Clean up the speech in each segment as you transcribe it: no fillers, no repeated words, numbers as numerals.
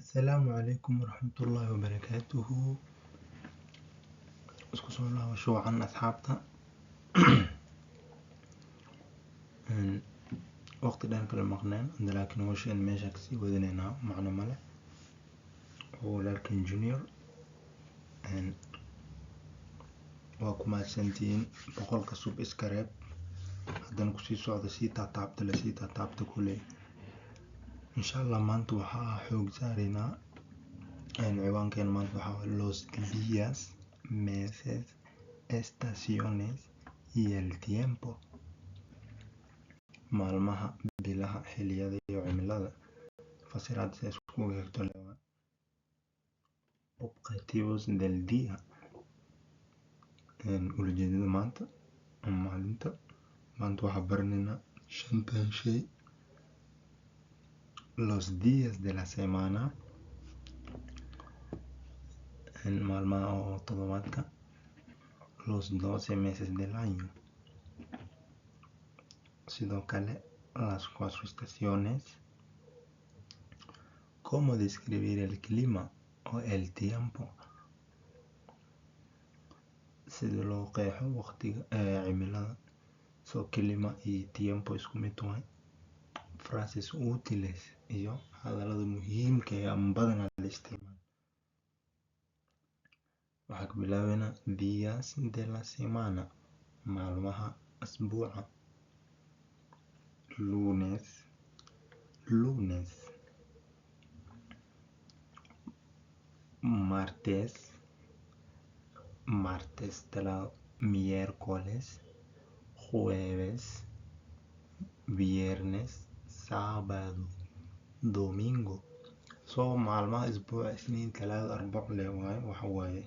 السلام عليكم ورحمة الله وبركاته. isku soo laabasho wacan asxaabta. waqti dhan kala maqneen laakiin hawshan meesha kasii wadaneynaa macno male oo walaalkan junior waa ku mahadsantihiin boqolka sub iska reeb haddana kusii socda sii taataabta kule insha allah. maanta waxaa xoog saareynaa ciwaankeen maanta waxaa los días, meses, estaciones y el tiempo, maalmaha, bilaha, xilliyada iyo cimilada. fasiraad se isku eegto lewa. objetivos del día, ujeedada maanta ama maalinta. maanta waxaa baranaynaa shantan shay. los días de la semana, maalmaha oo todobaadka. los 12 meses del año, sidoo kale las 4 estaciones. cómo describir el clima o el tiempo, sida loo qeexo waqtiga cimilada. clima iyo tiempo isku mid waay. frases útiles iyo hadalada muhiimka ee ama badanaa la isticmaalo. waxaa ka bilaabeynaa días de la semana, maalmaha asbuuca. lunes, martes talado, miércoles, jueves, viernes, sábado, domingo. maalmaha isbuuca isniin talaado arbaco le waaye. waxa waaye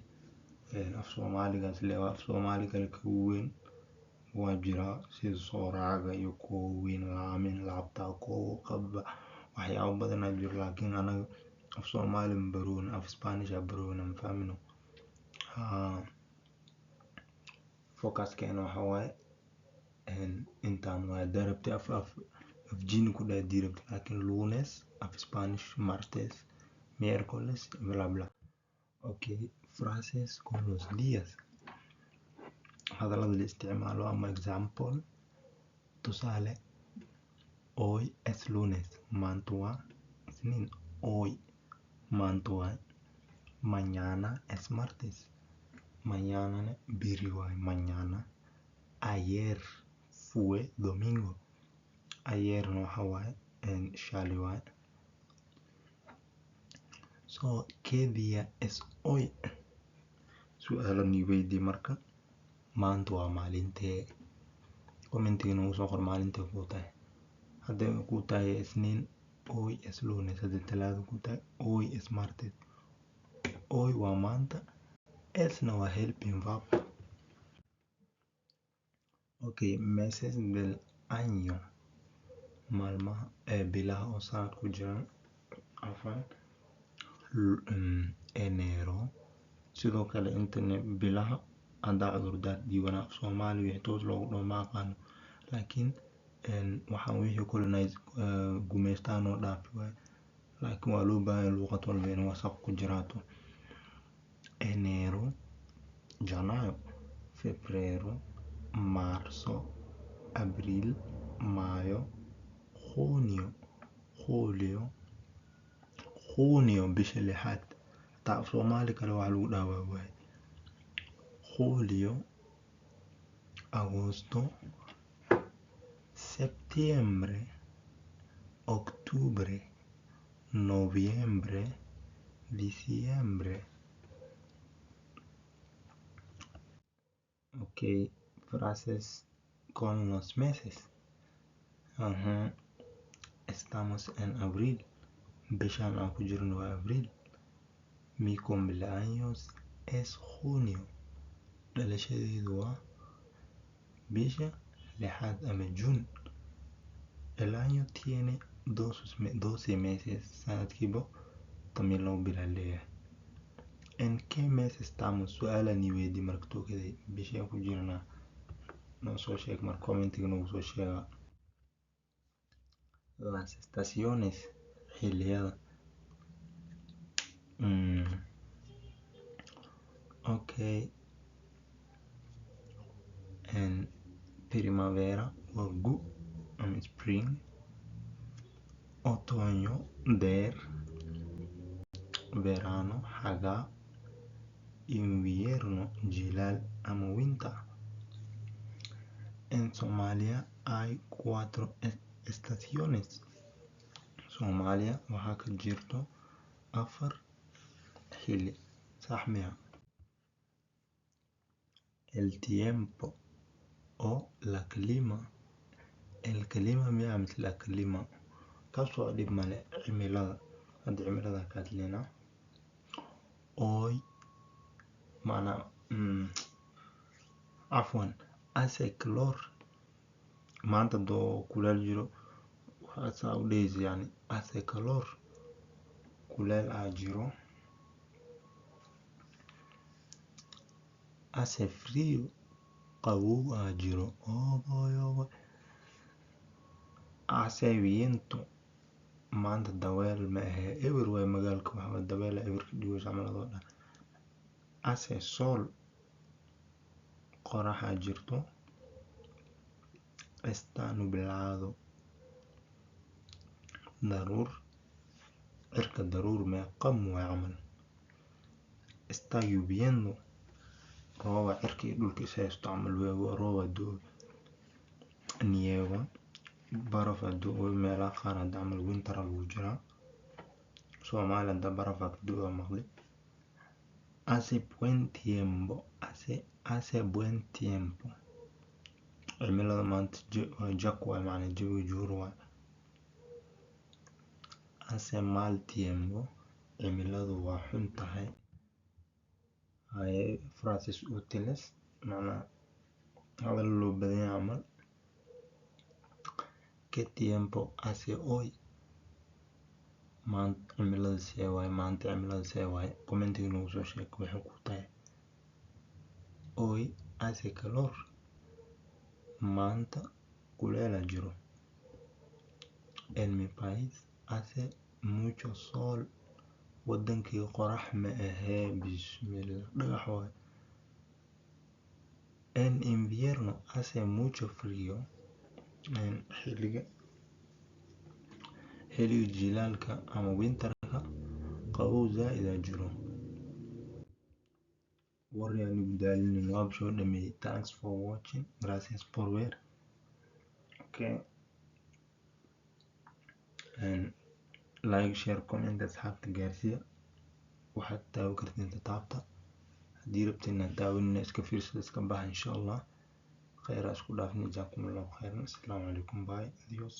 af soomaaligaas le waa. af soomaali kale ka weyn waa jiraa sida sooraaga iyo kuwa weyn, laamin, laabtaa, kuwa qaba waxyaabo badanaa jiro. laakiin anaga af soomaali mabaroon, af spanish baroon ma fahmino. focuskeena waxa waaye intaan waa darabti af jini ku dhaha dirabti. laakiin lunes af spanish, martes, miércoles, bla bla. okay, frases con los días, hadalada la isticmaalo ama example. tusaale, hoy es lunes, maanta waa isniin. hoy maanta waa. mañana es martes, mañana biri waay. mañana. ayer fue domingo, ayer waxa waaye shalay waay. ¿qué día es hoy? su'aalo ni weydii marka. maanta waa maalintee? commentiga nagu soo qor maalintee kuu tahay. hadday kuu tahay isniin, hoy es lunes. hadday talaado kuu tahay, hoy es martes. hoy waa maanta, esna waa helping verb. okay, meses del año, maalmaha bilaha oo sanad ku jiraan. enero. sidoo kale intana bilaha haddaa cudurdaar diiwana af soomaali wixii toos loogu dhaho ma aqaano. laakiin waxaan wixii colonize gumeystaan oo dhaafi waay. laakiin waa loo baahan luuqad walba in wasaq ku jiraato. enero, janayo, febrero, marzo, abril, mayo, junio bisha lixaad. taa af soomaali kale waxa lagu dhaawaa waay. julio, agosto, septiembre, octubre, noviembre, diciembre. okay, frases con los meses. estamos en abril, bishaan aan ku jirno waa abril. mi cumpleaños es junio, dhalashadeedu waa bisha lixaad ama june. el año tiene 12 meses, sanadkiiba 12 bilaa leeyahay. en qué mes estamos? su'aala ni weydii marka toogada bishaan ku jirnaa noo soo sheeg marka commentiga nagu soo sheega. las estaciones, xilliyada. Okay. And primavera waa gu ama spring. Otoño deer. Verano xagaa. Invierno jilaal ama winter. En Somalia hay 4 estaciones. Soomaaliya waxaa ka jirto 4 xilli. Sax miya? El tiempo o la clima. El clima miya mise la clima? Taas waa dhib male. Cimilada. Hadda cimilada ka hadlayna. Hoy maana afwan hace calor. Maanta doo kuleel jiro waxaa saa u dhehaysa yani hace calor. Kuleel aa jiro. Hace frío. Qabow aa jiro. Hace viento. Maanta daweel ma ahe eber waay magaalka waxaa daweel eber ka dhigaysa cimiladoo dhan. Hace sol. Qoraxaa jirto. Está nublado. Daruur. Cirka daruur meeqam waay camal. Está lloviendo. Rooba cirka iyo dhulka is haysto camal rooba doo. Nieva. Barafa doo meelaha qaar hadda camal winter lagu jiraa. Soomaaliya hadda barafa ka doo maqli. Hace buen tiempo. Hace buen tiempo. Cimilada maanta jak waay macna jawi juur waay. Hace mal tiempo. Cimiladu waa xun tahay. Haye frases útiles macna hadal loo badan yahay camal. ¿Qué tiempo hace hoy? Maanta cimilada see waay. Maanta cimilada see waay. Commentiga nagu soo sheeg waxay ku tahay. Hoy hace calor. Maanta kuleel aa jiro. En mi país hace mucho sol. Wadankii qorax ma ahe. Bismillah. Dhagax waay. En invierno hace mucho frío. Xilliga jilaalka ama winterka qabow zaaid aa jiro. Waryaa nigu daalinin waaba soo dhameeyay. Thanks for watching. Gracias por ver. Okay. And like, share, comment asxaabta gaarsiya. waxaad daawo kartiin taabta. Haddii rabtiin inaad daawinina iska fiirsada iska baxa insha Allah. Khayr isku dhaafni. Jazaakumullahu khayran. Assalaamu calaykum. Bye. Adios.